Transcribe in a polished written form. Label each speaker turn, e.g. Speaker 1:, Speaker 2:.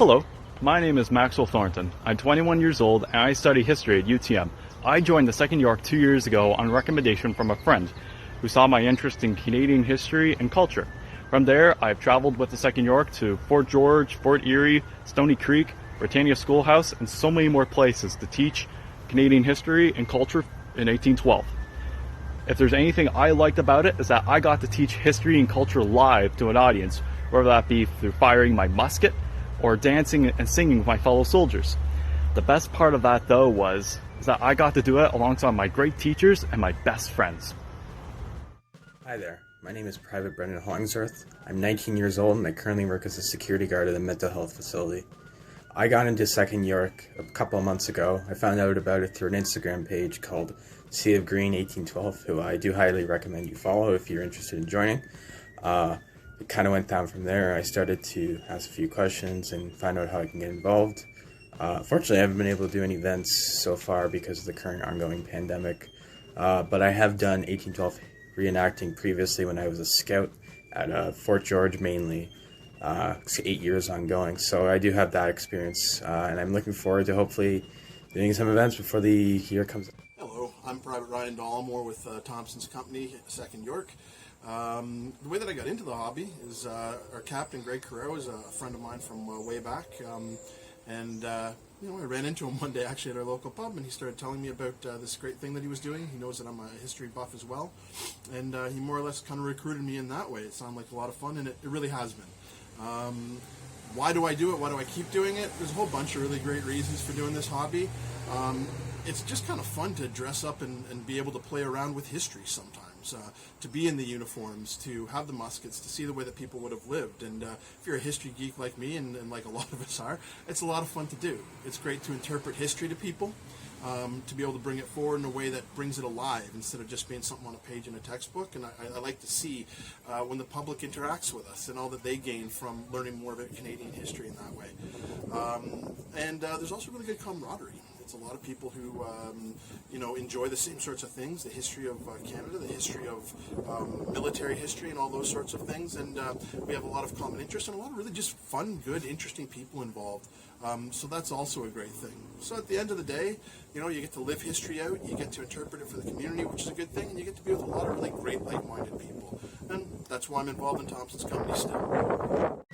Speaker 1: Hello, my name is Maxwell Thornton. I'm 21 years old and I study history at UTM. I joined the 2nd York 2 years ago on recommendation from a friend who saw my interest in Canadian history and culture. From there, I've traveled with the 2nd York to Fort George, Fort Erie, Stony Creek, Britannia Schoolhouse, and so many more places to teach Canadian history and culture in 1812. If there's anything I liked about it, is that I got to teach history and culture live to an audience, whether that be through firing my musket or dancing and singing with my fellow soldiers. The best part of that though is that I got to do it alongside my great teachers and my best friends.
Speaker 2: Hi there, my name is Private Brendan Hollingsworth. I'm 19 years old and I currently work as a security guard at a mental health facility. I got into 2nd York a couple of months ago. I found out about it through an Instagram page called Sea of Green 1812, who I do highly recommend you follow if you're interested in joining. It kind of went down from there. I started to ask a few questions and find out how I can get involved. Fortunately, I haven't been able to do any events so far because of the current ongoing pandemic, but I have done 1812 reenacting previously when I was a scout at Fort George mainly. 8 years ongoing, so I do have that experience, and I'm looking forward to hopefully doing some events before the year comes.
Speaker 3: Hello, I'm Private Ryan Dollimore with Thompson's company, 2nd York. The way that I got into the hobby is our captain, Greg Carrero, is a friend of mine from way back, and I ran into him one day actually at our local pub, and he started telling me about this great thing that he was doing. He knows that I'm a history buff as well, and he more or less kind of recruited me in that way. It sounded like a lot of fun, and it really has been. Why do I do it? Why do I keep doing it? There's a whole bunch of really great reasons for doing this hobby. It's just kind of fun to dress up and be able to play around with history sometimes, to be in the uniforms, to have the muskets, to see the way that people would have lived. And if you're a history geek like me, and like a lot of us are, it's a lot of fun to do. It's great to interpret history to people, to be able to bring it forward in a way that brings it alive instead of just being something on a page in a textbook. And I like to see when the public interacts with us and all that they gain from learning more about Canadian history in that way. There's also really good camaraderie. It's a lot of people who enjoy the same sorts of things, the history of Canada, the history of military history and all those sorts of things, and we have a lot of common interests and a lot of really just fun, good, interesting people involved. So that's also a great thing. So at the end of the day, you get to live history out, you get to interpret it for the community, which is a good thing, and you get to be with a lot of really great like-minded people. And that's why I'm involved in Thompson's company still.